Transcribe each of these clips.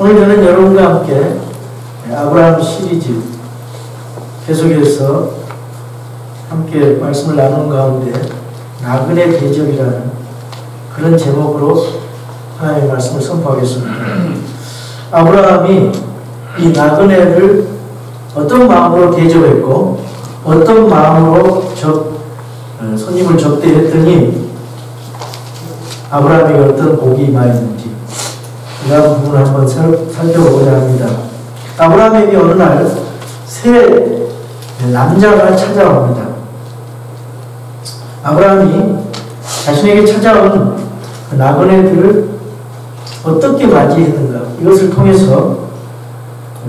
오늘 저는 여러분과 함께 아브라함 시리즈 계속해서 함께 말씀을 나누는 가운데 나그네 대접이라는 그런 제목으로 하나님의 말씀을 선포하겠습니다. 아브라함이 이 나그네를 어떤 마음으로 대접했고 어떤 마음으로 손님을 접대했더니 아브라함에게 어떤 복이 임하였는지 이러한 부분을 한번 살펴보고자 합니다. 아브라함에게 어느 날 새 남자가 찾아옵니다. 아브라함이 자신에게 찾아온 그 나그네들을 어떻게 맞이했는가, 이것을 통해서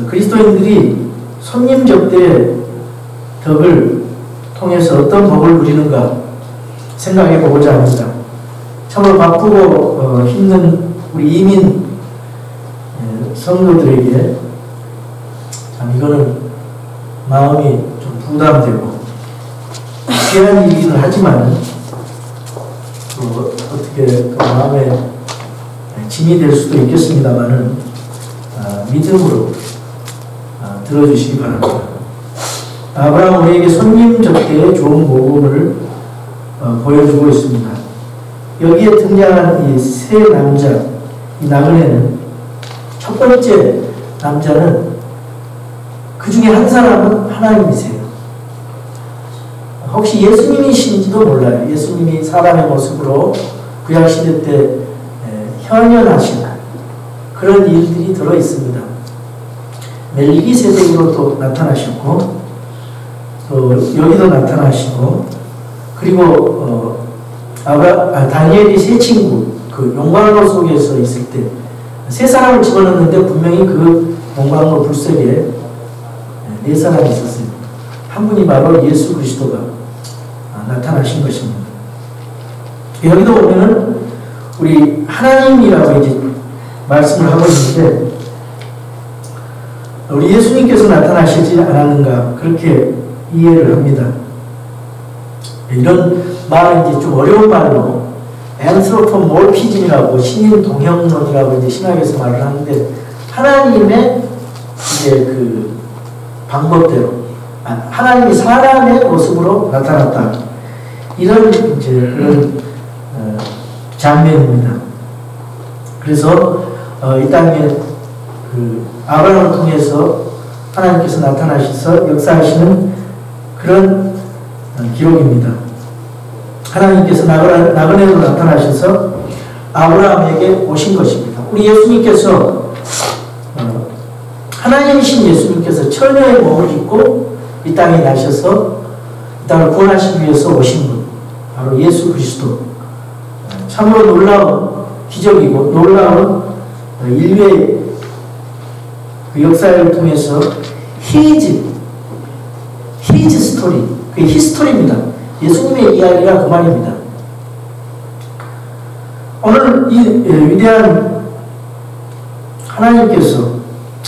그리스도인들이 손님 접대의 덕을 통해서 어떤 복을 누리는가 생각해 보고자 합니다. 참으로 바쁘고 힘든 우리 이민 성도들에게 참 이거는 마음이 좀 부담되고 귀한 일이긴 하지만 어떻게 그 마음에 짐이 될 수도 있겠습니다만은 믿음으로 들어주시기 바랍니다. 아브라함 우리에게 손님 접대의 좋은 모범을 보여주고 있습니다. 여기에 등장한 이 세 남자, 이 나그네는 첫 번째 남자는 그 중에 한 사람은 하나님이세요. 혹시 예수님이신지도 몰라요. 예수님이 사람의 모습으로 구약시대 때 현현하신 그런 일들이 들어있습니다. 멜기세덱으로 또 나타나셨고 또 여기도 나타나시고 그리고 다니엘이 세 친구 그 용광로 속에서 있을 때 세 사람을 집어넣는데 분명히 그 용광로 불색에 네 사람이 있었어요. 한 분이 바로 예수 그리스도가 나타나신 것입니다. 여기도 보면은 우리 하나님이라고 이제 말씀을 하고 있는데 우리 예수님께서 나타나시지 않았는가 그렇게 이해를 합니다. 이런 말은 이제 좀 어려운 말로 앤스로포몰피즘이라고 신인 동형론이라고 이제 신학에서 말을 하는데 하나님의 이제 그 방법대로 하나님이 사람의 모습으로 나타났다 이런 이제 그런 장면입니다. 그래서 이 땅에 그 아브라함을 통해서 하나님께서 나타나셔서 역사하시는 그런 기록입니다. 하나님께서 나그네로 나타나셔서 아브라함에게 오신 것입니다. 우리 예수님께서 하나님이신 예수님께서 처녀의 몸을 입고 이 땅에 나셔서 이 땅을 구원하시기 위해서 오신 분 바로 예수 그리스도. 참으로 놀라운 기적이고 놀라운 인류의 그 역사를 통해서 히즈 스토리, 그게 히스토리입니다. 예수님의 이야기가 그 말입니다. 오늘 이 위대한 하나님께서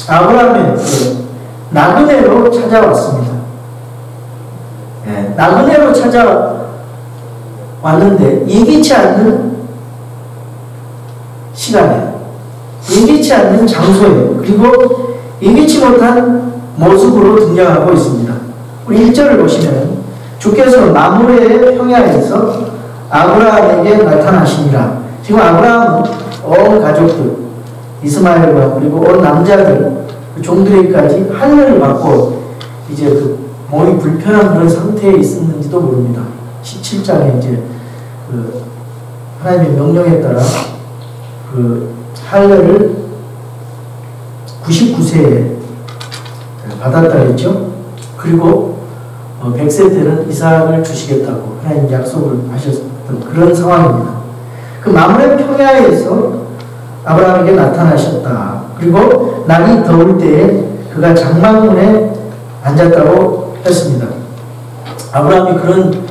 아브라함의 나그네로 찾아왔습니다. 나그네로 찾아왔는데 예기치 않는 시간에 예기치 않는 장소에 그리고 예기치 못한 모습으로 등장하고 있습니다. 우리 1절을 보시면 주께서 마므레의 평야에서 아브라함에게 나타나시니라. 지금 아브라함은 온 가족들 이스마엘과 그리고 온 남자들 그 종들에게까지 할례를 받고 이제 그 몸이 불편한 그런 상태에 있었는지도 모릅니다. 17장에 이제 그 하나님의 명령에 따라 그 할례를 99세에 받았다 했죠. 그리고 100세 때는 이삭을 주시겠다고 하나님 약속을 하셨던 그런 상황입니다. 그 마므레 평야에서 아브라함에게 나타나셨다. 그리고 날이 더울 때에 그가 장막문에 앉았다고 했습니다. 아브라함이 그런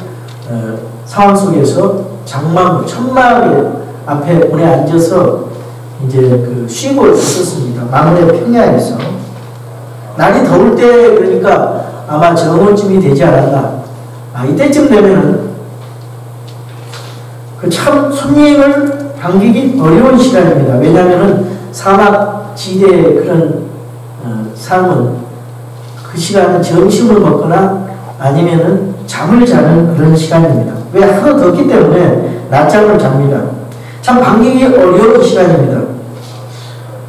상황 속에서 장막, 천막 앞에 문에 앉아서 이제 그 쉬고 있었습니다. 마므레 평야에서. 날이 더울 때 그러니까 아마 정오쯤이 되지 않았나. 이때쯤 되면은 그 참 손님을 반기기 어려운 시간입니다. 왜냐하면은 사막 지대의 그런 삶은 그 시간은 점심을 먹거나 아니면은 잠을 자는 그런 시간입니다. 왜? 하도 덥기 때문에 낮잠을 잡니다. 참 방기기 어려운 시간입니다.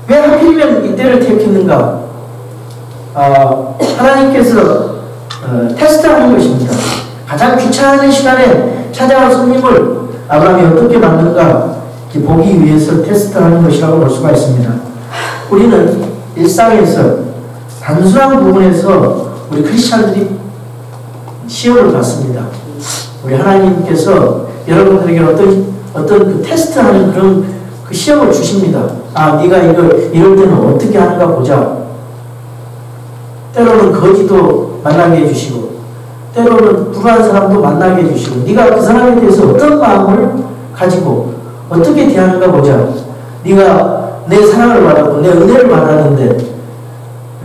왜 하필이면 이때를 택했는가? 하나님께서 테스트하는 것입니다. 가장 귀찮은 시간에 찾아온 손님을 아브라함이 어떻게 만드는가 보기 위해서 테스트하는 것이라고 볼 수가 있습니다. 우리는 일상에서 단순한 부분에서 우리 크리스찬들이 시험을 받습니다. 우리 하나님께서 여러분들에게 어떤 그 테스트하는 그런 그 시험을 주십니다. 네가 이럴 때는 어떻게 하는가 보자. 때로는 거지도 만나게 해주시고, 때로는 불안한 사람도 만나게 해주시고, 네가 그 사람에 대해서 어떤 마음을 가지고 어떻게 대하는가 보자. 네가 내 사랑을 받았고 내 은혜를 받았는데,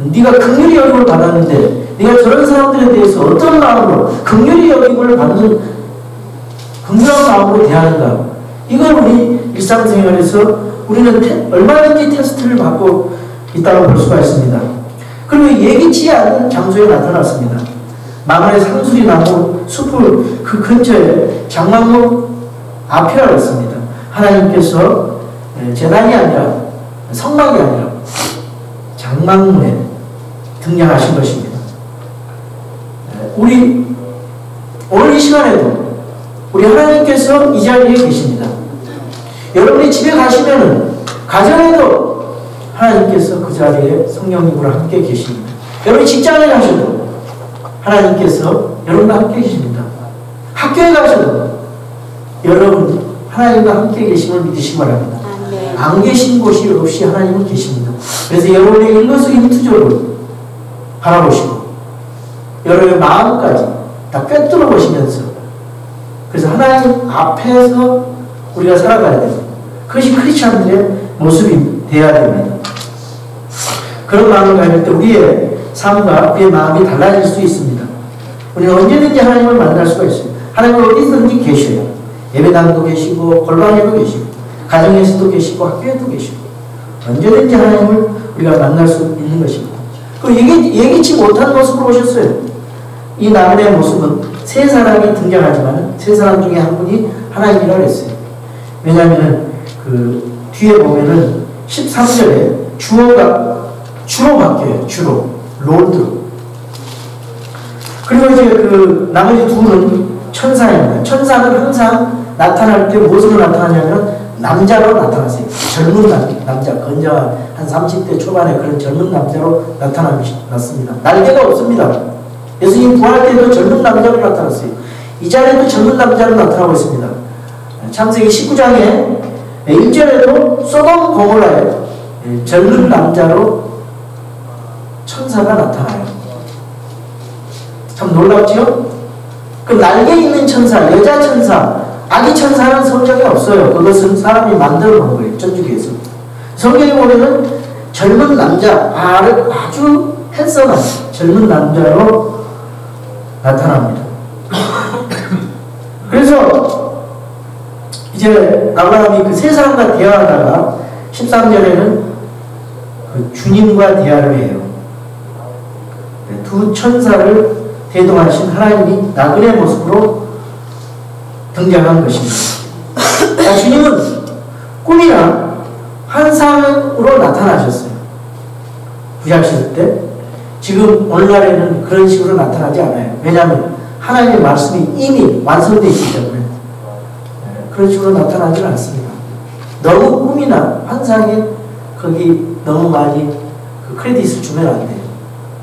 네가 긍휼히 여김을 받았는데, 네가 저런 사람들에 대해서 어떤 마음으로 긍휼히 여김을 받는 긍휼한 마음으로 대하는가. 이걸 우리 일상생활에서 우리는 얼마든지 테스트를 받고 있다고 볼 수가 있습니다. 그리고 예기치 않은 장소에 나타났습니다. 마을의 상수리 나무 숲을 그 근처에 장막문 앞이라고 했습니다. 하나님께서 제단이 아니라 성막이 아니라 장막문에 등장하신 것입니다. 우리 오늘 이 시간에도 우리 하나님께서 이 자리에 계십니다. 여러분이 집에 가시면은 가정에도 하나님께서 그 자리에 성령님으로 함께 계십니다. 여러분이 직장에 가셔도 하나님께서 여러분과 함께 계십니다. 학교에 가셔도 여러분 하나님과 함께 계심을 믿으시기 바랍니다. 안 계신 곳이 없이 하나님은 계십니다. 그래서 여러분의 일거수일투족을 바라보시고 여러분의 마음까지 다 꿰뚫어 보시면서 그래서 하나님 앞에서 우리가 살아가야 됩니다. 그것이 크리스찬들의 모습이 되어야 됩니다. 그런 마음을 가질 때 우리의 삶과 우리의 마음이 달라질 수 있습니다. 우리는 언제든지 하나님을 만날 수가 있습니다. 하나님은 어디든지 계셔요. 예배당도 계시고 골방에도 계시고 가정에서도 계시고 학교에도 계시고 언제든지 하나님을 우리가 만날 수 있는 것입니다. 그 예기치 못한 모습으로 오셨어요. 이 나그네의 모습은 세 사람이 등장하지만 세 사람 중에 한 분이 하나님이라고 했어요. 왜냐하면 그 뒤에 보면은 13절에 주어가 주로 바뀌어요. 주로 롤드. 그리고 이제 그 나머지 둘은 천사입니다. 천사는 항상 나타날 때 무엇으로 나타나냐면 남자로 나타나세요. 젊은 남자, 건장한 한 30대 초반에 그런 젊은 남자로 나타났습니다. 날개가 없습니다. 예수님 부활 때도 젊은 남자로 나타났어요. 이 자리에도 젊은 남자로 나타나고 있습니다. 창세기 19장에 1절에도 소돔 고모라에 젊은 남자로 천사가 나타나요. 참 놀랍죠? 그 날개 있는 천사, 여자 천사, 아기 천사는 성경에 없어요. 그것은 사람이 만들어 놓은 거예요. 천주교에서. 성경에 보면은 젊은 남자, 아주 핸섬한 젊은 남자로 나타납니다. 그래서 이제 아브라함이 그 세 사람과 대화하다가 13절에는 그 주님과 대화를 해요. 두 천사를 대동하신 하나님이 나그네 모습으로 등장한 것입니다. 주님은 꿈이나 환상으로 나타나셨어요. 부자실 때. 지금 오늘날에는 그런 식으로 나타나지 않아요. 왜냐하면 하나님의 말씀이 이미 완성되어 있기 때문에 그런 식으로 나타나지는 않습니다. 너무 꿈이나 환상에 거기 너무 많이 그 크레딧을 주면 안 돼요.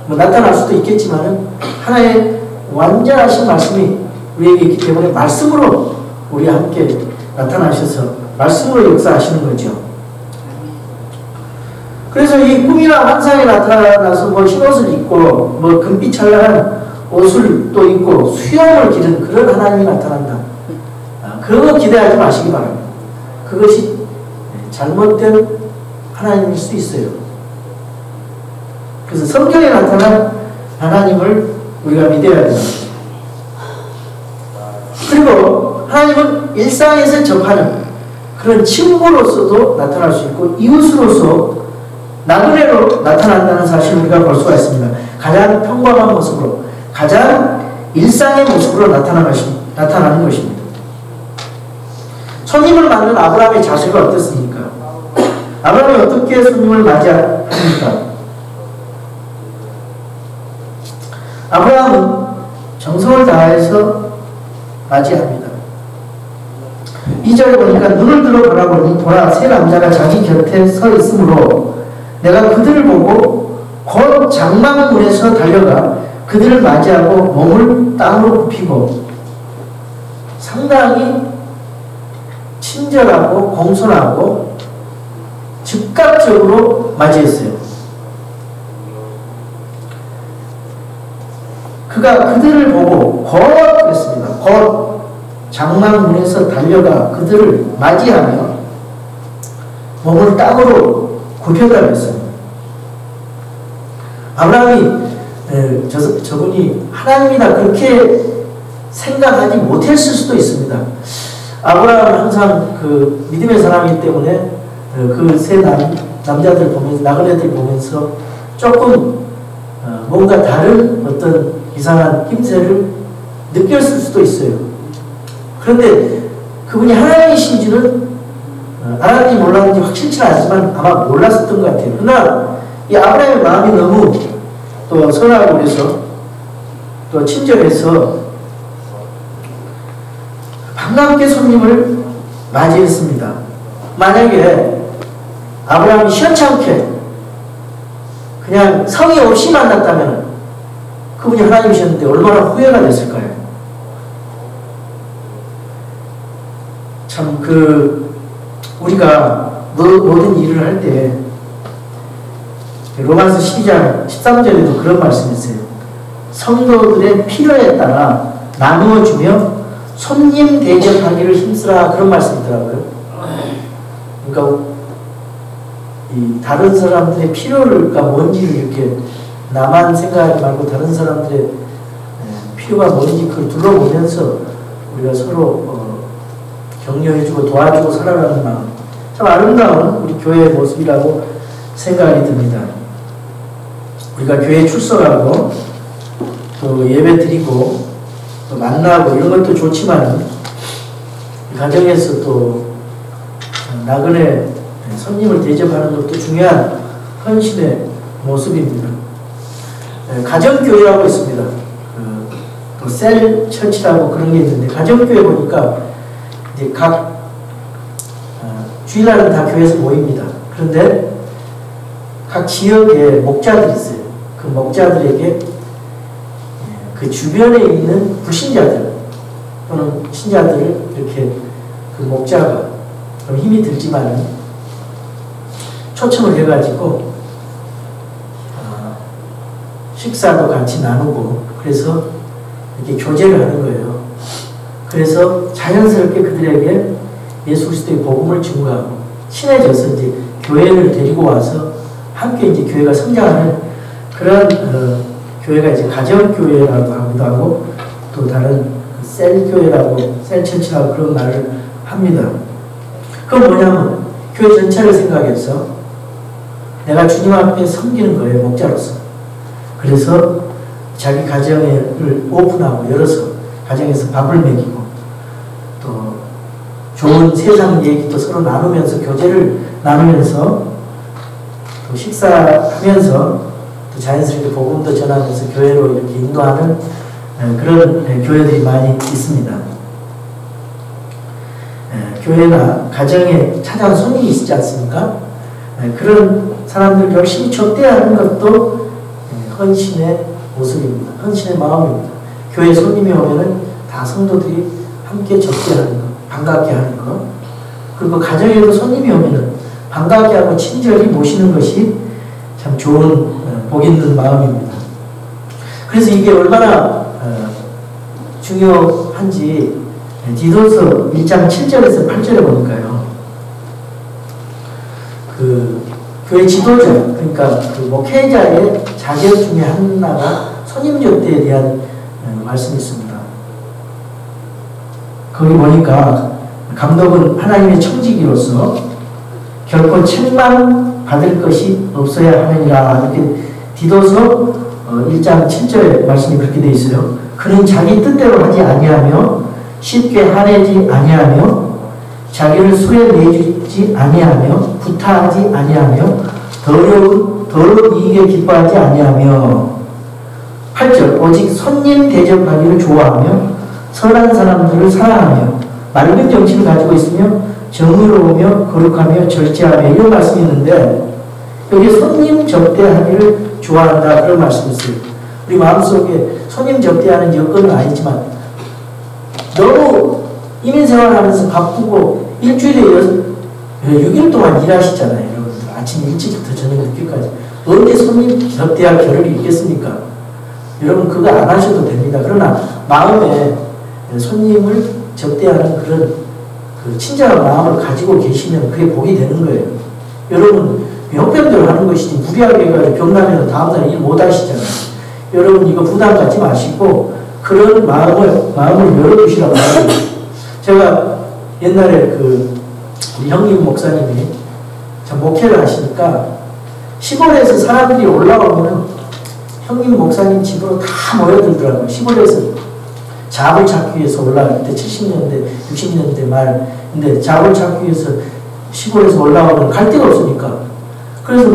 뭐 나타날 수도 있겠지만은 하나의 완전하신 말씀이 우리에게 있기 때문에 말씀으로 우리와 함께 나타나셔서 말씀으로 역사하시는 거죠. 그래서 이 꿈이나 환상에 나타나서 뭐 흰옷을 입고 뭐 금빛 찬란한 옷을 또 입고 수염을 기른 그런 하나님이 나타난다. 그거 기대하지 마시기 바랍니다. 그것이 잘못된 하나님일 수 있어요. 그래서 성경에 나타난 하나님을 우리가 믿어야 됩니다. 그리고 하나님은 일상에서 접하는 그런 친구로서도 나타날 수 있고 이웃으로서 나그네로 나타난다는 사실을 우리가 볼 수가 있습니다. 가장 평범한 모습으로, 가장 일상의 모습으로 나타나는 것입니다. 손님을 맞는 아브라함의 자세가 어떻습니까? 아브라함이 어떻게 손님을 맞이합니까? 아브라함은 정성을 다해서 맞이합니다. 2절에 보니까 눈을 들어 보라보니 보라 세 남자가 자기 곁에 서 있으므로 내가 그들을 보고 곧 장막문에서 달려가 그들을 맞이하고 몸을 땅으로 굽히고, 상당히 친절하고 공손하고 즉각적으로 맞이했어요. 그가 그들을 보고 곧 그랬습니다. 곧 장막문에서 달려가 그들을 맞이하며 몸을 땅으로 굽혀달라 했습니다. 아브라함이 저분이 하나님이다 그렇게 생각하지 못했을 수도 있습니다. 아브라함은 항상 그 믿음의 사람이기 때문에 그 세 남자들 보면서, 나그네들 보면서 조금 뭔가 다른 어떤 이상한 힘세를 느꼈을 수도 있어요. 그런데 그분이 하나님이신지는 하나님이 몰랐는지 확실치는 않지만 아마 몰랐었던 것 같아요. 그러나 이 아브라함의 마음이 너무 또 선하고 그래서 또 친절해서 반갑게 손님을 맞이했습니다. 만약에 아브라함이 시원찮게 그냥 성의 없이 만났다면 그분이 하나님이셨는데 얼마나 후회가 됐을까요? 참 우리가 모든 일을 할 때 로마서 12장 13절에도 그런 말씀이 있어요. 성도들의 필요에 따라 나누어 주며 손님 대접하기를 힘쓰라, 그런 말씀이 있더라고요. 그러니까 이 다른 사람들의 필요가 뭔지를 이렇게 나만 생각하지 말고 다른 사람들의 필요가 뭔지 그걸 둘러보면서 우리가 서로 격려해주고 도와주고 살아가는 마음, 참 아름다운 우리 교회의 모습이라고 생각이 듭니다. 우리가 교회에 출석하고 또 예배 드리고 또 만나고 이런 것도 좋지만 가정에서 또 나그네 손님을 대접하는 것도 중요한 헌신의 모습입니다. 가정교회라고 있습니다. 또 셀 처치라고 그런 게 있는데, 가정교회 보니까 이제 각 주일날은 다 교회에서 모입니다. 그런데 각 지역에 목자들이 있어요. 그 목자들에게 그 주변에 있는 불신자들 또는 신자들을 이렇게 그 목자가 좀 힘이 들지만 초청을 해가지고 식사도 같이 나누고, 그래서 이렇게 교제를 하는 거예요. 그래서 자연스럽게 그들에게 예수 그리스도의 복음을 증거하고 친해져서 이제 교회를 데리고 와서 함께 이제 교회가 성장하는 그런 교회가 이제 가정교회라고 하기도 하고, 또 다른 셀교회라고, 셀처치라고 그런 말을 합니다. 그건 뭐냐면 교회 전체를 생각해서 내가 주님 앞에 섬기는 거예요, 목자로서. 그래서 자기 가정을 오픈하고 열어서 가정에서 밥을 먹이고 또 좋은 세상 얘기도 서로 나누면서 교제를 나누면서 또 식사하면서 또 자연스럽게 복음도 전하면서 교회로 이렇게 인도하는 그런 교회들이 많이 있습니다. 교회나 가정에 찾아온 손님이 있지 않습니까? 그런 사람들 열심히 접대하는 것도 헌신의 모습입니다. 헌신의 마음입니다. 교회 손님이 오면은 다 성도들이 함께 접대하는 것, 반갑게 하는 것, 그리고 가정에도 손님이 오면은 반갑게 하고 친절히 모시는 것이 참 좋은 복 있는 마음입니다. 그래서 이게 얼마나 중요한지 디도서 1장 7절에서 8절에 보니까요. 그 교회 지도자, 그러니까 그 목회자의 자격 중에 하나가 손님 접대에 대한 말씀이 있습니다. 거기 보니까 감독은 하나님의 청지기로서 결코 책망 받을 것이 없어야 하느니라. 이렇게 디도서 1장 7절에 말씀이 그렇게 되어 있어요. 그는 자기 뜻대로 하지 아니하며 쉽게 화내지 아니하며 자기를 수에 내주지 아니하며 구타하지 아니하며 더러운 이익에 기뻐하지 아니하며 8절 오직 손님 대접하기를 좋아하며 선한 사람들을 사랑하며 맑은 정신을 가지고 있으며 정의로우며 거룩하며 절제하며 이런 말씀이 있는데 여기 손님 접대하기를 좋아한다 그런 말씀이 있어요. 우리 마음속에 손님 접대하는 여건은 아니지만 너무 이민생활하면서 바쁘고 일주일에 6일 동안 일하시잖아요. 여러분들 아침 일찍부터 저녁 늦게까지 언제 손님 접대할 겨를이 있겠습니까? 여러분 그거 안 하셔도 됩니다. 그러나 마음에 손님을 접대하는 그런 그 친절한 마음을 가지고 계시면 그게 복이 되는 거예요. 여러분 형편대로 하는 것이지 무리하게 해가지고 병나면 다음날 일 못 하시잖아요. 여러분 이거 부담 갖지 마시고 그런 마음을 열어두시라고 하는 거예요. 제가 옛날에 우리 형님 목사님이 참 목회를 하시니까 시골에서 사람들이 올라오면 형님 목사님 집으로 다 모여들더라고요. 시골에서 잡을 찾기 위해서 올라갈 때 70년대, 60년대 말인데 잡을 찾기 위해서 시골에서 올라오면 갈 데가 없으니까 그래서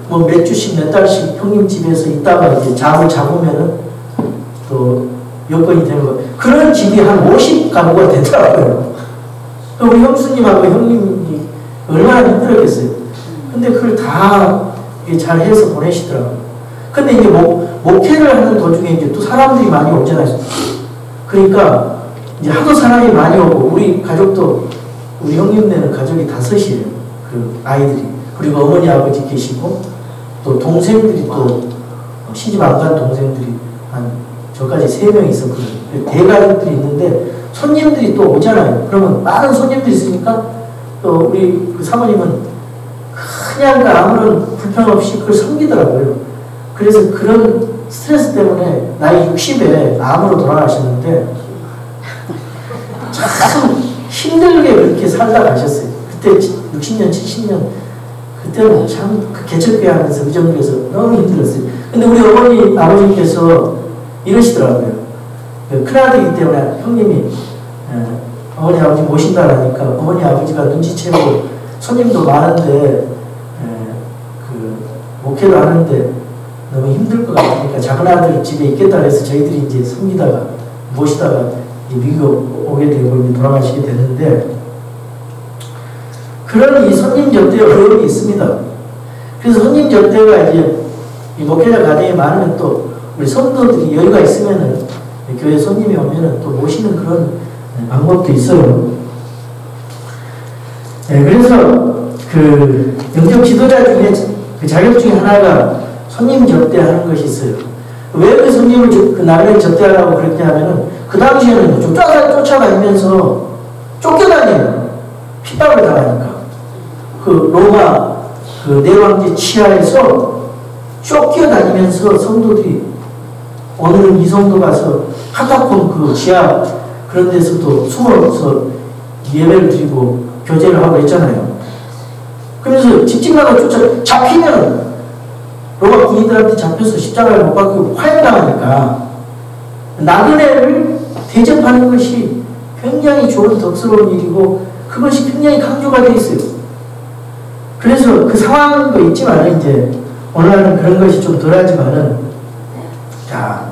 뭐 몇 주씩 몇 달씩 형님 집에서 있다가 이제 잡을 잡으면은 또 여건이 되는 거예요. 그런 집이 한 50가구가 되더라고요. 우리 형수님하고 형님이 얼마나 힘들었겠어요. 근데 그걸 다 잘 해서 보내시더라고요. 근데 이제 목회를 하는 도중에 이제 또 사람들이 많이 오잖아요. 그러니까 이제 하도 사람이 많이 오고 우리 가족도 우리 형님네는 가족이 5이에요. 그 아이들이. 그리고 어머니 아버지 계시고 또 동생들이 또 시집 안 간 동생들이 한 저까지 3명 있었거든요. 대가족들이 있는데 손님들이 또 오잖아요. 그러면 많은 손님들이 있으니까 또 우리 그 사모님은 그냥 아무런 불편 없이 그걸 섬기더라고요. 그래서 그런 스트레스 때문에 나이 60에 암으로 돌아가셨는데 참 힘들게 그렇게 살다 가셨어요. 그때 60년, 70년 그때는 참 그 개척교회 하면서 의정부에서 너무 힘들었어요. 근데 우리 어머니, 아버지께서 이러시더라고요. 큰아들이기 때문에 형님이 어머니, 아버지 모신다라니까 어머니, 아버지가 눈치채고 손님도 많은데 목회를 하는데 너무 힘들 것 같으니까 작은 아들 집에 있겠다 해서 저희들이 이제 섬기다가 모시다가 미국 오게 되고 돌아가시게 됐는데 그런 이 손님 접대 어려움이 있습니다. 그래서 손님 접대가 이제 이 목회자 가정이 많으면 또 우리 성도들이 여유가 있으면은 교회 손님이 오면은 또 모시는 그런 방법도 있어요. 네, 그래서 그 영적 지도자 중에 그 자격 중에 하나가 손님 접대하는 것이 있어요. 왜 그 손님을 그 나그네 접대하라고 그랬냐 하면은 그 당시에는 쫓아다니면서 쫓겨다녀요. 핍박을 당하니까. 그 로마 그 내왕제 치하에서 쫓겨다니면서 성도들이 오늘은 이 성도 가서 카타콤 그 지하 그런 데서도 숨어서 예배를 드리고 교제를 하고 했잖아요. 그래서 집집마다 잡히면 로마 군인들한테 잡혀서 십자가를 못 박히고 화형당하니까 나그네를 대접하는 것이 굉장히 좋은 덕스러운 일이고 그것이 굉장히 강조가 되어 있어요. 그래서 그 상황도 있지만 이제 오늘날은 그런 것이 좀 덜하지만은 자,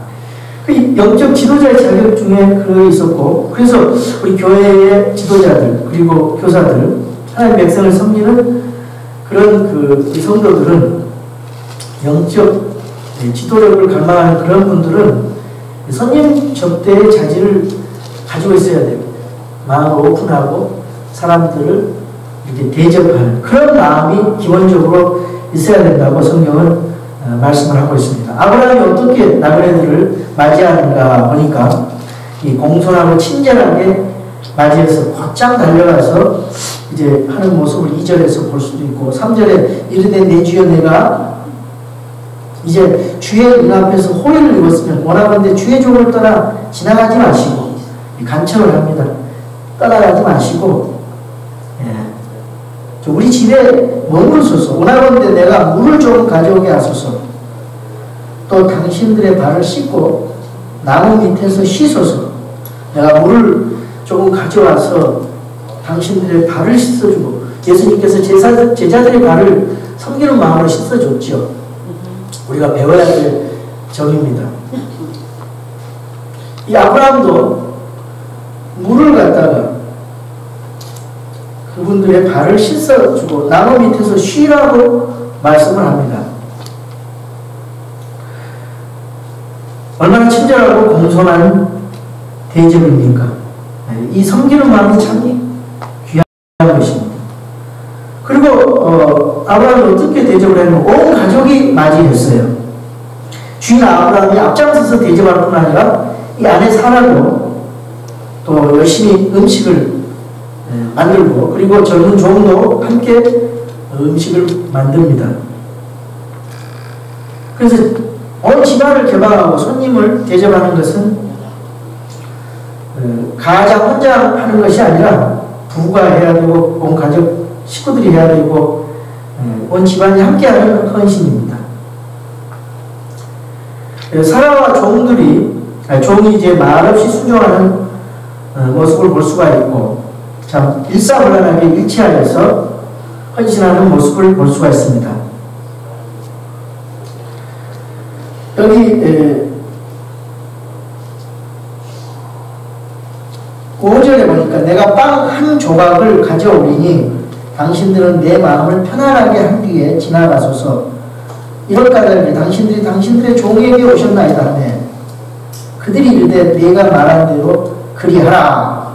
그 영적 지도자의 자격 중에 그거 있었고 그래서 우리 교회의 지도자들 그리고 교사들 하나님 백성을 섬기는 그런 그 성도들은 영적 지도력을 갈망하는 그런 분들은 손님 접대의 자질을 가지고 있어야 돼요. 마음을 오픈하고 사람들을 이렇게 대접하는 그런 마음이 기본적으로 있어야 된다고 성경은 말씀을 하고 있습니다. 아브라함이 어떻게 나그네들을 맞이하는가 보니까 이 공손하고 친절하게 맞이해서 곧장 달려가서 이제 하는 모습을 2절에서 볼 수도 있고 3절에 이르되 내 주여 내가 이제 주의 눈앞에서 호의를 입었으면 원하건대 주의 종을 떠나 지나가지 마시고 간청을 합니다. 떠나가지 마시고 우리 집에 머무르소서. 원하건대 내가 물을 좀 가져오게 하소서. 또 당신들의 발을 씻고 나무 밑에서 씻어서 내가 물을 조금 가져와서 당신들의 발을 씻어주고, 예수님께서 제자들의 발을 섬기는 마음으로 씻어줬죠. 우리가 배워야 될 점입니다. 이 아브라함도 물을 갖다가 그분들의 발을 씻어주고 나무 밑에서 쉬라고 말씀을 합니다. 얼마나 친절하고 공손한 대접입니까? 이 섬기는 마음이 참 귀한 것입니다. 그리고 아브라함이 어떻게 대접을 했냐면 온 가족이 맞이했어요. 주인 아브라함이 앞장서서 대접할 뿐 아니라 이 아내 사라도 또 열심히 음식을 만들고, 그리고 젊은 종도 함께 음식을 만듭니다. 그래서 온 집안을 개방하고 손님을 대접하는 것은 가장 혼자 하는 것이 아니라 부부가 해야 되고 온 가족 식구들이 해야 되고 온 집안이 함께하는 헌신입니다. 사라와 종이 이제 말없이 순종하는 모습을 볼 수가 있고, 참 일사불란하게 일치하여서 헌신하는 모습을 볼 수가 있습니다. 여기 5절에 보니까 내가 빵 한 조각을 가져오리니 당신들은 내 마음을 편안하게 한 뒤에 지나가소서. 이럴 까닭에 당신들이 당신들의 종에게 오셨나이다 하네. 그들이 이르되 네가 말한 대로 그리하라.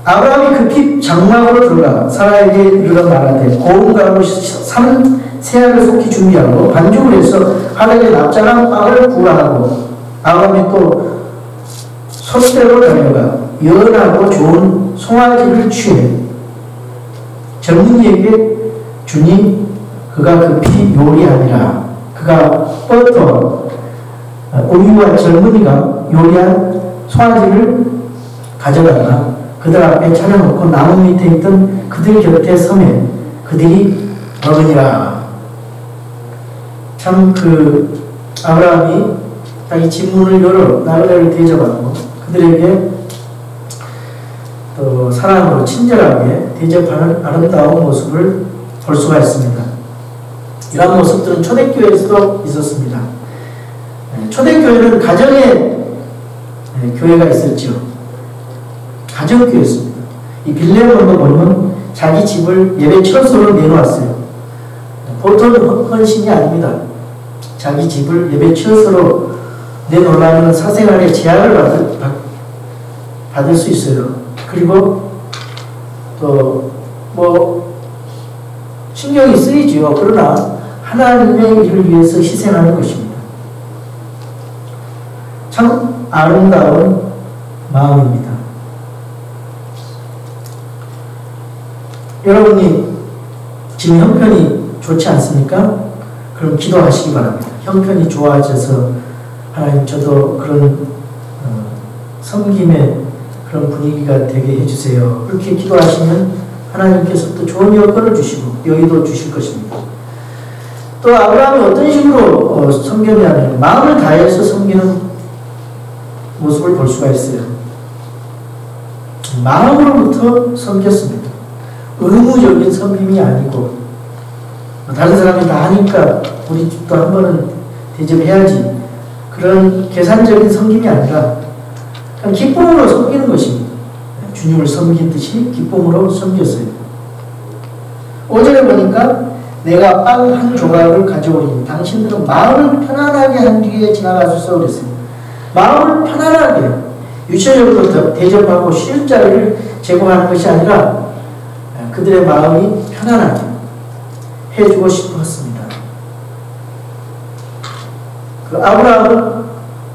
아브라함이 급히 장막으로 들어가 사라에게 이르러 말하되 고운 가루 3세알을 속히 준비하고 반죽을 해서 하루에 납작한 빵을 구하고, 아브라함이 또 솥대로 달려가 연하고 좋은 송아지를 취해 젊은이에게 주니 그가 급히 요리하니라. 그가 버터 우유와 젊은이가 요리한 송아지를 가져다가 그들 앞에 차려놓고 나무 밑에 있던 그들 곁에 서매 그들이 먹으니라. 참 아브라함이 자기 집 문을 열어 나그네를 대접하고 그들에게 또 사랑으로 친절하게 대접하는 아름다운 모습을 볼 수가 있습니다. 이러한 모습들은 초대교회에서도 있었습니다. 초대교회는 가정의 교회가 있었죠. 가정교회였습니다. 이 빌레몬도 보면 자기 집을 예배 처소로 내놓았어요. 보통 헌신이 아닙니다. 자기 집을 예배 처소로 내놓으려면 사생활의 제약을 받을 수 있어요. 그리고 또 신경이 쓰이지요. 그러나 하나님의 일을 위해서 희생하는 것입니다. 참 아름다운 마음입니다. 여러분이 지금 형편이 좋지 않습니까? 그럼 기도하시기 바랍니다. 형편이 좋아져서 하나님 저도 그런 섬김의 그런 분위기가 되게 해주세요. 그렇게 기도하시면 하나님께서 또 좋은 여건을 주시고 여의도 주실 것입니다. 또 아브라함이 어떤 식으로 섬겼냐면 마음을 다해서 섬기는 모습을 볼 수가 있어요. 마음으로부터 섬겼습니다. 의무적인 섬김이 아니고 다른 사람이 다 하니까 우리 집도 한 번은 대접해야지, 그런 계산적인 섬김이 아니라 그냥 기쁨으로 섬기는 것입니다. 주님을 섬기듯이 기쁨으로 섬겼어요. 5절에 보니까 내가 빵 한 조각을 가져오리니 당신들은 마음을 편안하게 한 뒤에 지나가소서 그랬습니다. 마음을 편안하게 유체적으로 대접하고 쉴 자리를 제공하는 것이 아니라 그들의 마음이 편안하게 해주고 싶었습니다. 아브라함은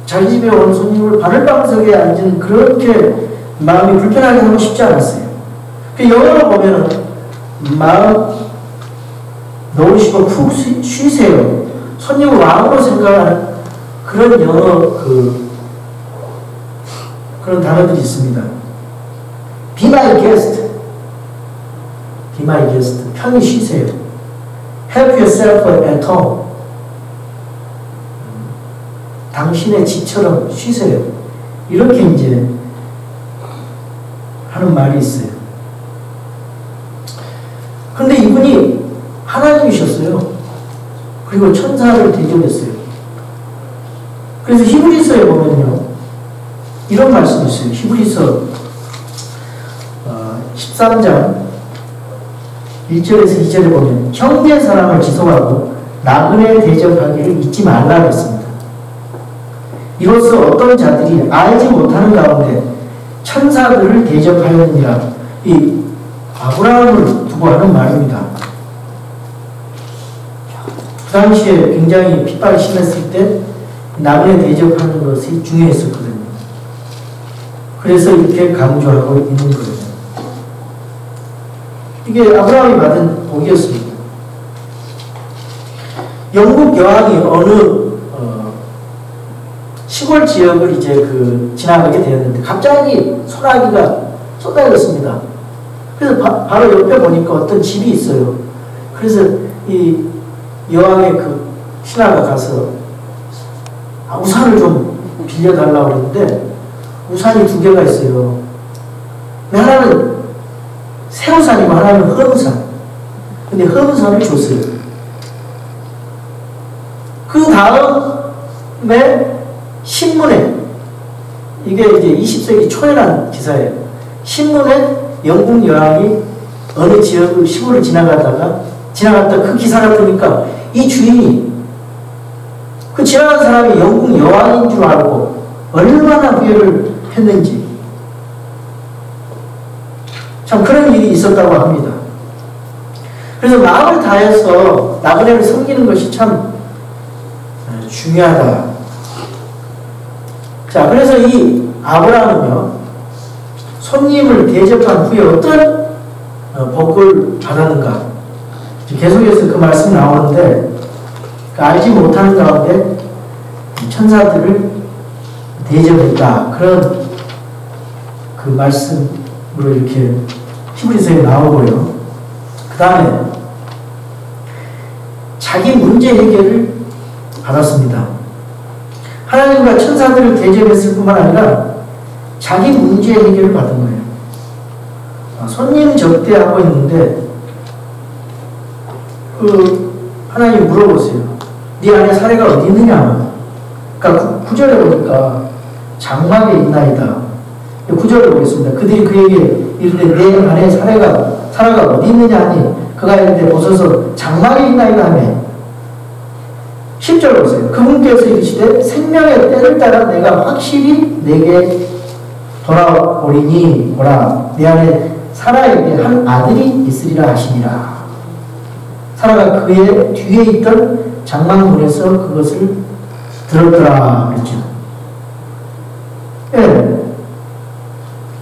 자기 집에 온 손님을 바늘방석에 앉은 그렇게 마음이 불편하게 하고 싶지 않았어요. 영어로 보면은 마음 놓으시고 푹 쉬세요. 손님을 왕으로 생각하는 그런 영어 그런 단어들이 있습니다. Be my guest. Be my guest. 편히 쉬세요. Help yourself at home. 당신의 집처럼 쉬세요. 이렇게 이제 하는 말이 있어요. 그런데 이분이 하나님이셨어요. 그리고 천사를 대접했어요. 그래서 히브리서에 보면요, 이런 말씀이 있어요. 히브리서 13장 1절에서 2절에 보면 형제 사랑을 지속하고 나그네 대접하기를 잊지 말라 그랬습니다. 이로써 어떤 자들이 알지 못하는 가운데 천사들을 대접하였느니라. 이 아브라함을 두고 하는 말입니다. 그 당시에 굉장히 핍박이 심했을 때 나그네 대접하는 것이 중요했었거든요. 그래서 이렇게 강조하고 있는 거예요. 이게 아브라함이 받은 복이었습니다. 영국 여왕이 어느 시골 지역을 이제 지나가게 되었는데 갑자기 소나기가 쏟아졌습니다. 그래서 바로 옆에 보니까 어떤 집이 있어요. 그래서 이 여왕의 신하가 가서 우산을 좀 빌려달라고 그랬는데 우산이 2개가 있어요. 하나는 새 우산이고 하나는 흑우산. 근데 흑우산을 줬어요. 그 다음에 신문에, 이게 이제 20세기 초에 난 기사예요. 신문에 영국 여왕이 어느 지역을 시골을 지나갔다 그 기사가 뜨니까 이 주인이 그 지나간 사람이 영국 여왕인 줄 알고 얼마나 후회를 했는지, 참 그런 일이 있었다고 합니다. 그래서 마음을 다해서 나그네를 섬기는 것이 참 중요하다. 자, 그래서 이 아브라함은요, 손님을 대접한 후에 어떤 복을 받았는가? 계속해서 그 말씀이 나오는데, 알지 못하는 가운데 천사들을 대접했다. 그런 그 말씀으로 이렇게 히브리서에 나오고요. 그 다음에 자기 문제 해결을 받았습니다. 하나님과 천사들을 대접했을 뿐만 아니라 자기 문제 해결을 받은 거예요. 손님 접대하고 있는데 하나님이 물어보세요. 네 안에 사례가 어디 있느냐? 그러니까 9절에 보니까 장막에 있나이다. 9절을 보겠습니다. 그들이 그에게 이르되 내 안에 사례가 어디 있느냐 하니 그가 이르되 보소서 장막에 있나이다 하며 10절 보세요. 그분께서 이르시되 생명의 때를 따라 내가 확실히 내게 돌아오리니 보라 내 안에 사라에게 한 아들이 있으리라 하시니라. 사라가 그의 뒤에 있던 장막문에서 그것을 들었더라 그랬죠. 예.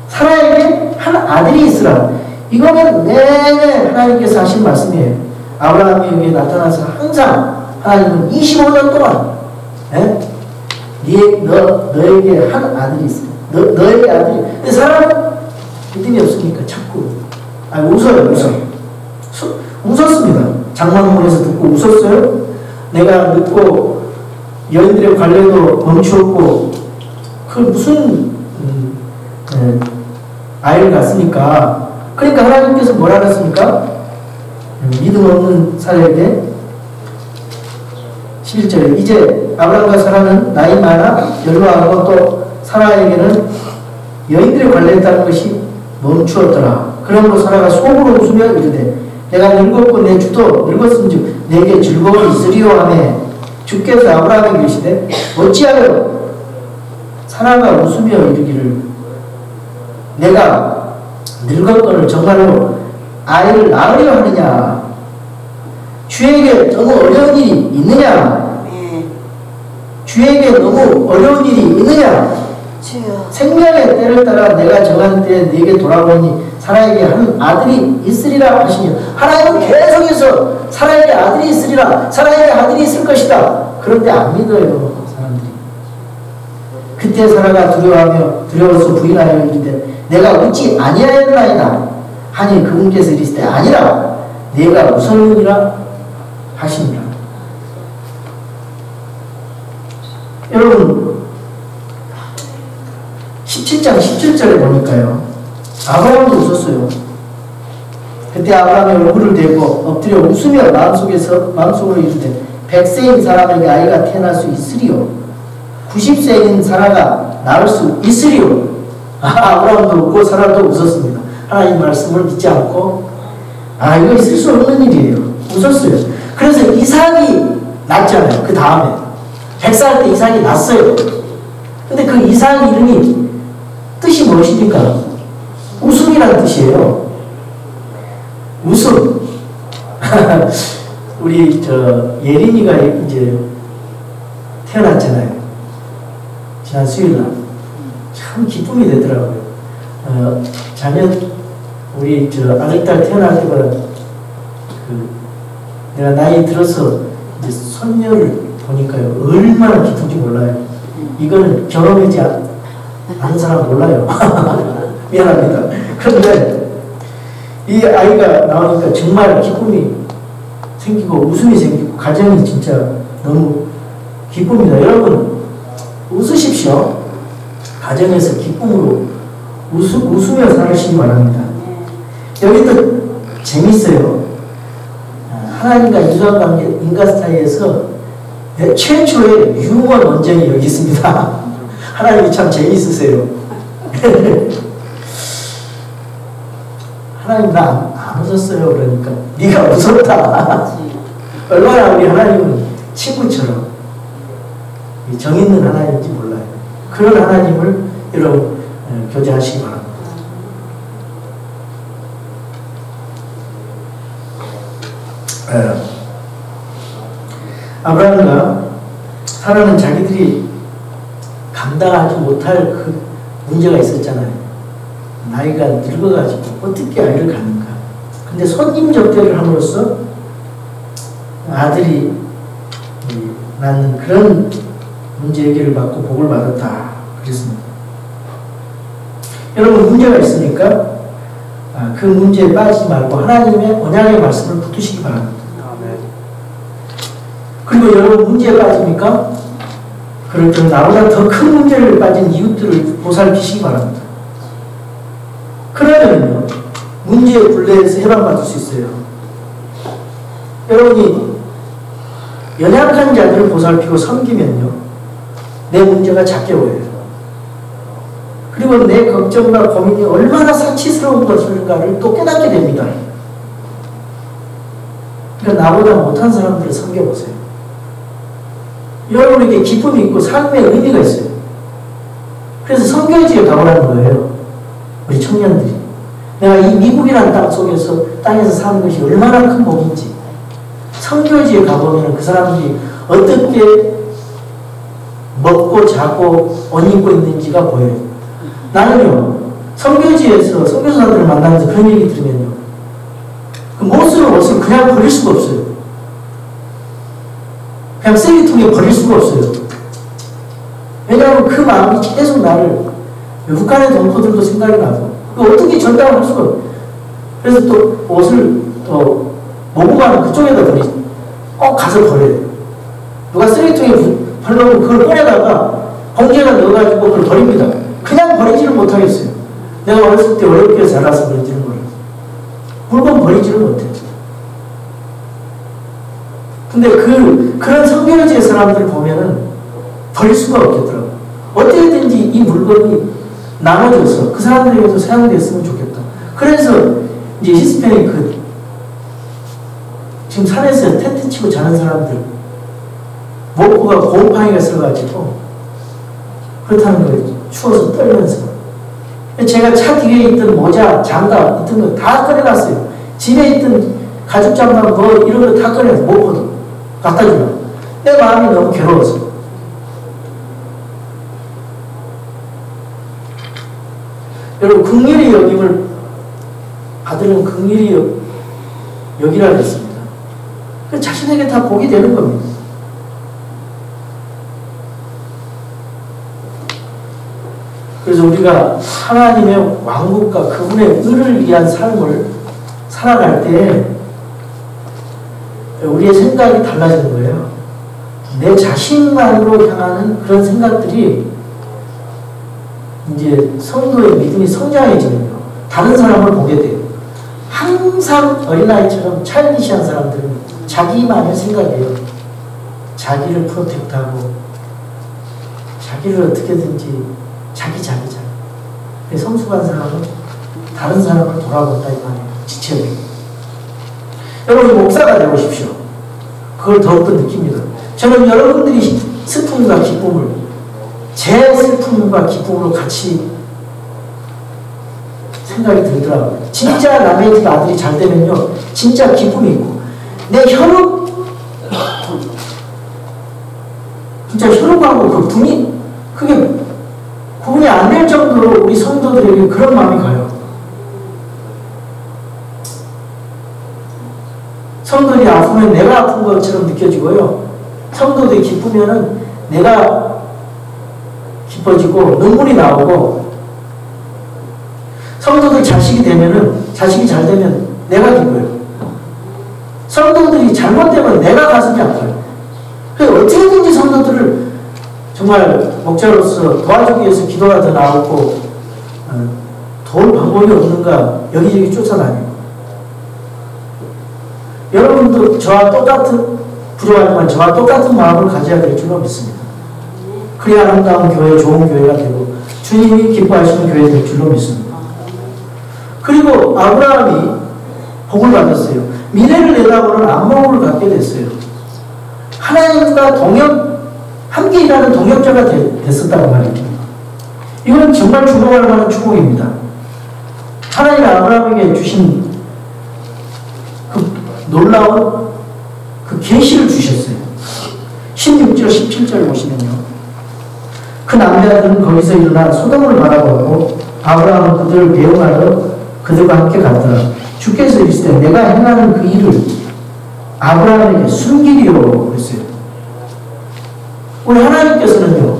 사라에게 한 아들이 있으라. 이거는 내내 하나님께서 하신 말씀이에요. 아브라함에게 나타나서 항상 하나님은 25년 동안 너에게 한 아들이 있어. 너에게 아들이. 근데 사람은 믿음이 없으니까 자꾸 웃어요. 웃었습니다. 장막문에서 듣고 웃었어요. 내가 늦고 여인들의 관례도 멈추었고 그 무슨 아이를 갖습니까? 그러니까 하나님께서 뭐라 그랬습니까? 믿음 없는 사례에게 11절에 이제 아브라함과 사라는 나이 많아 연로하고 또 사라에게는 여인들의 관례했다는 것이 멈추었더라. 그러므로 사라가 속으로 웃으며 이르되 내가 늙었고 내 주도 늙었은즉 내게 즐거움이 있으리요 하매 주께서 아브라함에게 이르시되 어찌하여 사라가 웃으며 이르기를 내가 늙었거늘 정말로 아이를 낳으려 하느냐? 주에게 너무 어려운 일이 있느냐? 주에게 너무 어려운 일이 있느냐? 생명의 때를 따라 내가 정한 때에 네게 돌아오니 사라에게 한 아들이 있으리라 하시니 하나님은 계속해서 사라에게 아들이 있으리라 사라에게 아들이 있을 것이다. 그런데 안 믿어요 사람들이. 그때 사라가 두려워서 부인하여 이르되 내가 웃지 아니하였나이다 하니 그분께서 이르시되 아니라 내가 웃었느니라 하시니라. 여러분 17장 17절에 보니까요, 아브라함도 웃었어요. 그때 아브라함의 얼굴을 대고 엎드려 웃으며 마음속으로 이르되 100세인 사람에게 아이가 태어날 수 있으리요 90세인 사라가 낳을 수 있으리요. 아브라함도 웃고 사라도 웃었습니다. 하나님 말씀을 믿지 않고 이거 있을 수 없는 일이에요. 웃었어요. 그래서 이삭이 낳았잖아요. 그 다음에 100살 때 이삭이 낳았어요. 근데 그 이삭 이름이 뜻이 무엇입니까? 웃음이라는 뜻이에요. 웃음. 우리 예린이가 이제 태어났잖아요. 지난 수요일날 참 기쁨이 되더라고요. 작년 우리 아들딸 태어날 때보다 내가 나이 들어서 이제 손녀를 보니까요 얼마나 기쁜지 몰라요. 이거는 경험하지 않은 사람 몰라요. 미안합니다. 그런데 이 아이가 나오니까 정말 기쁨이 생기고 웃음이 생기고 가정이 진짜 너무 기쁩니다. 여러분 웃으십시오. 가정에서 기쁨으로 웃으며 살으시기 바랍니다. 여기도 재밌어요. 하나님과 인간관계, 인간 사이에서 최초의 유머 논쟁이 여기 있습니다. 하나님이 참 재밌으세요. 하나님 나 안 웃었어요. 그러니까 네가 웃었다. 얼마나 우리 하나님은 친구처럼 정 있는 하나님인지 몰라요. 그런 하나님을 여러분 교제하시기 바랍니다. 아브라함과 사라는 자기들이 감당하지 못할 그 문제가 있었잖아요. 나이가 늙어가지고 어떻게 아이를 갖는가. 근데 손님 접대를 함으로써 아들이 낳는 그런 문제 해결을 받고 복을 받았다. 그랬습니다. 여러분 문제가 있으니까 그 문제에 빠지지 말고 하나님의 언약의 말씀을 붙드시기 바랍니다. 그리고 여러분 문제에 빠집니까? 그럴 때는 나보다 더 큰 문제를 빠진 이웃들을 보살피시기 바랍니다. 그러면요 문제의 굴레에서 해방받을 수 있어요. 여러분이 연약한 자들을 보살피고 섬기면요 내 문제가 작게 보여요. 그리고 내 걱정과 고민이 얼마나 사치스러운 것인가를 또 깨닫게 됩니다. 그러니까 나보다 못한 사람들을 섬겨보세요. 여러분에게 기쁨이 있고 삶의 의미가 있어요. 그래서 선교지에 가보라는 거예요. 우리 청년들이. 내가 이 미국이라는 땅에서 사는 것이 얼마나 큰 복인지 선교지에 가보면 그 사람들이 어떻게 먹고 자고 옷 입고 있는지가 보여요. 나는요 선교지에서 선교사들을 만나면서 그런 얘기 들으면요 그 못 쓰는 옷을 그냥 버릴 수가 없어요. 그냥 쓰레기통에 버릴 수가 없어요. 왜냐하면 그 마음이 계속 나를 북한의 동포들도 생각이 나고 어떻게 전달을 할 수가 없어요. 그래서 또 옷을 또 모고 가는 그쪽에다 꼭 가서 버려요. 누가 쓰레기통에 버려놓으면 그걸 꺼내다가 봉지에다 넣어가지고 그걸 버립니다. 그냥 버리지를 못하겠어요. 내가 어렸을 때 어렵게 자라서 버리지를 몰라요. 물건 버리지를 못해요. 근데 그런 선교지의 사람들을 보면은 버릴 수가 없겠더라고요. 어떻게든지 이 물건이 나눠져서 그 사람들에게도 사용됐으면 좋겠다. 그래서 이제 히스패닉 지금 산에서 텐트 치고 자는 사람들 목구가 곰팡이가 있어가지고 그렇다는 거예요. 추워서 떨면서. 제가 차 뒤에 있던 모자, 장갑 있던 거 다 꺼내놨어요. 집에 있던 가죽 장갑 뭐 이런 거 다 꺼내서 목포도 갖다 주려고. 내 마음이 너무 괴로워서. 여러분 긍휼히 여김을 받으면 긍휼히 여기라 그랬습니다. 자신에게 다 복이 되는 겁니다. 그래서 우리가 하나님의 왕국과 그분의 의를 위한 삶을 살아갈 때 우리의 생각이 달라지는 거예요. 내 자신만으로 향하는 그런 생각들이 이제 성도의 믿음이 성장해지면요. 다른 사람을 보게 돼요. 항상 어린아이처럼 차일리시한 사람들은 자기만의 생각이에요. 자기를 프로텍트하고 자기를 어떻게든지 자기. 성숙한 사람은 다른 사람을 돌아본다 이 말이에요. 지체를. 여러분 목사가 되고 싶시오. 그걸 더욱더 느낍니다. 저는 여러분들이 슬픔과 기쁨을 제 슬픔과 기쁨으로 같이 생각이 들더라고요. 진짜 남의 집 아들이 잘 되면요. 진짜 기쁨이 있고 내 혈육 진짜 혈육하고 그 분이 그게 구분이 안 될 정도로 우리 성도들에게 그런 마음이 가요. 성도들이 아프면 내가 아픈 것처럼 느껴지고요. 성도들이 기쁘면은 내가 기뻐지고 눈물이 나오고 성도들 자식이 되면은 자식이 잘 되면 내가 기뻐요. 성도들이 잘못되면 내가 가슴이 아파요. 그래서 어떻게든지 성도들을 정말 목자로서 도와주기 위해서 기도가 더 나오고 도울 방법이 없는가 여기저기 쫓아다니고 여러분도 저와 똑같은 부족하지만 저와 똑같은 마음을 가져야 될 줄로 믿습니다. 그래야 아름다운 교회, 좋은 교회가 되고 주님이 기뻐하시는 교회 될 줄로 믿습니다. 그리고 아브라함이 복을 받았어요. 미래를 내다보는 안목을 갖게 됐어요. 하나님과 함께 일하는 동역자가 됐었다고 말입니다. 이건 정말 주목할 만한 축복입니다. 하나님이 아브라함에게 주신 그 놀라운 그 계시를 주셨어요. 16절, 17절 보시면요. 그 남자들은 거기서 일어나 소돔을 바라보고 아브라함은 그들을 배웅하러 그들과 함께 갔더라. 주께서 이르시되 내가 행하는 그 일을 아브라함에게 숨기리요 그랬어요. 우리 하나님께서는요.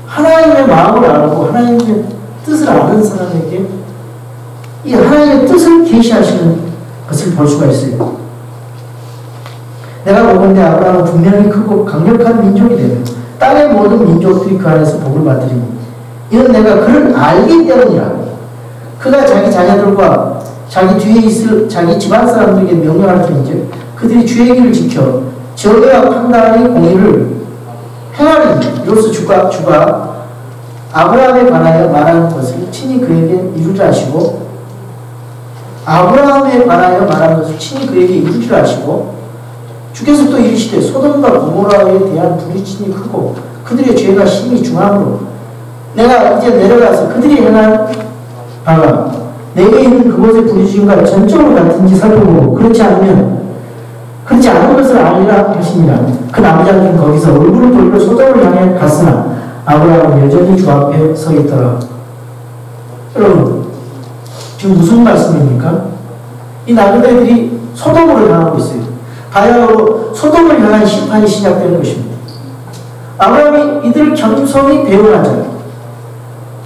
하나님의 마음을 알고 하나님의 뜻을 아는 사람에게 이 하나님의 뜻을 계시하시는 것을 볼 수가 있어요. 내가 보건대 아브라함은 분명히 크고 강력한 민족이 되며 땅의 모든 민족들이 그 안에서 복을 받으리니 이는 내가 그를 알기 때문이라. 그가 자기 자녀들과 자기 뒤에 있을 자기 집안 사람들에게 명령할 터인즉 그들이 주의 길을 지켜 정의와 판단의 공의를 행하리니 이로써 주가 아브라함에 관하여 말하는 것을 친히 그에게 이루려 하시고 아브라함에 관하여 말하는 것을 친히 그에게 이루려 하시고 주께서 또 이르시되 소돔과 고모라에 대한 불이 친히 크고 그들의 죄가 심히 중하므로 내가 이제 내려가서 그들이 행한 바가 내게 있는 그곳의 부르심과 전적으로 같은지 살펴보고 그렇지 않은 것을 알리라 하시니라. 그 남자는 거기서 얼굴을 돌려 소돔을 향해 갔으나 아브라함은 여전히 주 앞에 서 있더라. 여러분 지금 무슨 말씀입니까? 이 나그네들이 소돔으로 향하고 있어요. 바야흐로 소돔을 향한 심판이 시작되는 것입니다. 아브라함이 이들 겸손히 배운하자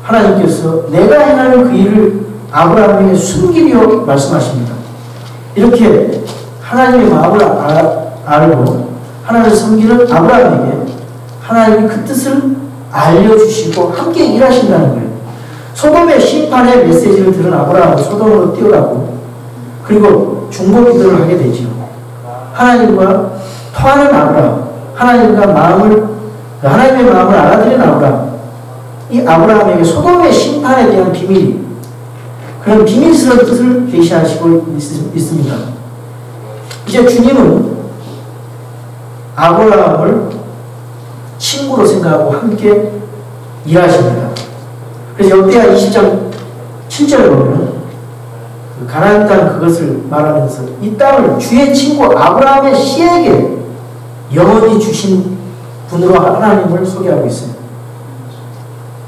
하나님께서 내가 행하는 그 일을 아브라함에게 숨기려 말씀하십니다. 이렇게 하나님의 마음을 알고 하나님을 섬기는 아브라함에게 하나님이 그 뜻을 알려주시고 함께 일하신다는 거예요. 소돔의 심판의 메시지를 들은 아브라함은 소돔으로 뛰어가고 그리고 중보 기도를 하게 되죠. 하나님과 통하는 아브라함, 하나님의 마음을 알아들인 아브라함, 이 아브라함에게 소돔의 심판에 대한 비밀, 그런 비밀스러운 뜻을 계시하시고 있습니다. 이제 주님은 아브라함을 친구로 생각하고 함께 일하십니다. 그래서 역대하 20장 7절에 보면 가나안 땅 그것을 말하면서 이 땅을 주의 친구 아브라함의 씨에게 영원히 주신 분으로 하나님을 소개하고 있습니다.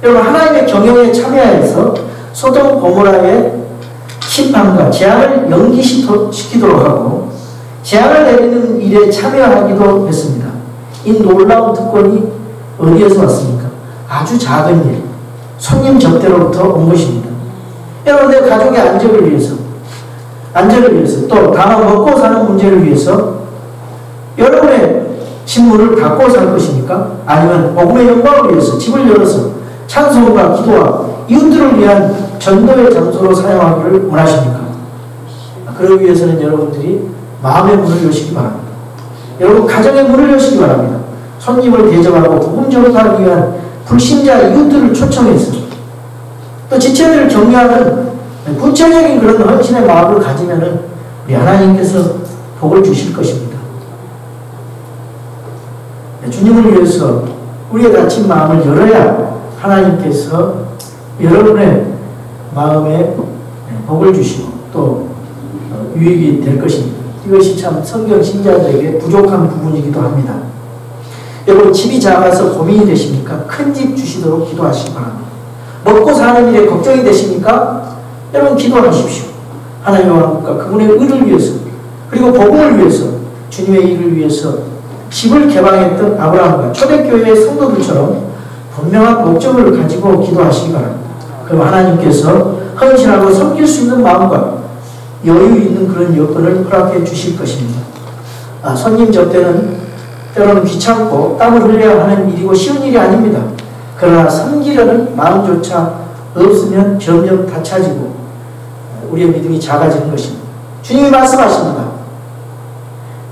여러분 하나님의 경영에 참여해서 소돔 고모라의 심판과 재앙을 연기시키도록 하고 재앙을 내리는 일에 참여하기도 했습니다. 이 놀라운 특권이 어디에서 왔습니까? 아주 작은 일, 손님 접대로부터 온 것입니다. 여러분, 내 가족의 안전을 위해서, 또 다만 먹고 사는 문제를 위해서 여러분의 직무를 바꿔 살 것입니까? 아니면 복음의 영광을 위해서 집을 열어서 찬송과 기도와 이웃들을 위한 전도의 장소로 사용하기를 원하십니까? 그러기 위해서는 여러분들이 마음의 문을 여시기 바랍니다. 여러분 가정의 문을 여시기 바랍니다. 손님을 대접하고 복음 전파하기 위한 불신자 이웃들을 초청해서 또 지체들을 격려하는 구체적인 그런 헌신의 마음을 가지면은 우리 하나님께서 복을 주실 것입니다. 주님을 위해서 우리의 닫힌 마음을 열어야 하나님께서 여러분의 마음에 복을 주시고 또 유익이 될 것입니다. 이것이 참 성경 신자들에게 부족한 부분이기도 합니다. 여러분 집이 작아서 고민이 되십니까? 큰 집 주시도록 기도하시기 바랍니다. 먹고 사는 일에 걱정이 되십니까? 여러분 기도하십시오. 하나님의 왕국과 그분의 의를 위해서 그리고 복음을 위해서 주님의 일을 위해서 집을 개방했던 아브라함과 초대교회의 성도들처럼 분명한 목적을 가지고 기도하시기 바랍니다. 그럼 하나님께서 헌신하고 섬길 수 있는 마음과 여유 있는 그런 여건을 허락해 주실 것입니다. 손님 접대는 때로는 귀찮고 땀을 흘려야 하는 일이고 쉬운 일이 아닙니다. 그러나 섬기려는 마음조차 없으면 점점 닫혀지고 우리의 믿음이 작아지는 것입니다. 주님이 말씀하십니다.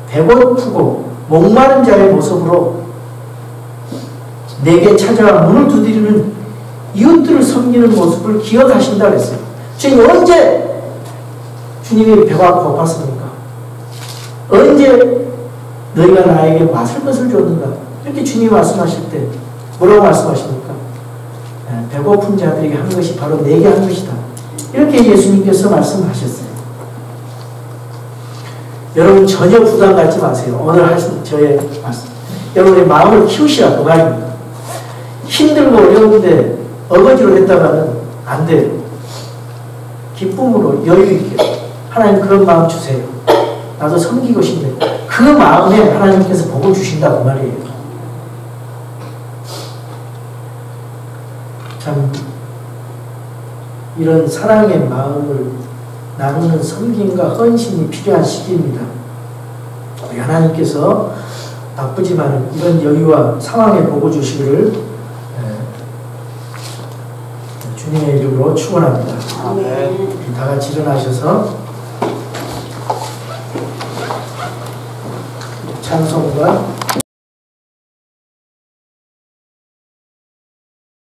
배고프고 목마른 자의 모습으로 내게 찾아와 문을 두드리는 이웃들을 섬기는 모습을 기억하신다 그랬어요. 주님 언제 주님이 배가 고팠습니까? 언제 너희가 나에게 맛을 것을 줬는가? 이렇게 주님이 말씀하실 때 뭐라고 말씀하십니까? 배고픈 자들에게 한 것이 바로 내게 한 것이다. 이렇게 예수님께서 말씀하셨어요. 여러분 전혀 부담 갖지 마세요. 오늘 하신 저의 말씀. 여러분의 마음을 키우시라 그 말입니다. 힘들고 어려운데 어거지로 했다가는 안 돼요. 기쁨으로 여유있게 하나님 그런 마음 주세요. 나도 섬기고 싶네. 그 마음에 하나님께서 복을 주신다 그 말이에요. 참 이런 사랑의 마음을 나누는 섬김과 헌신이 필요한 시기입니다. 우리 하나님께서 바쁘지만 이런 여유와 상황에 복을 주시기를 주님의 이름으로 축원합니다. 다 같이 일어나셔서 찬송과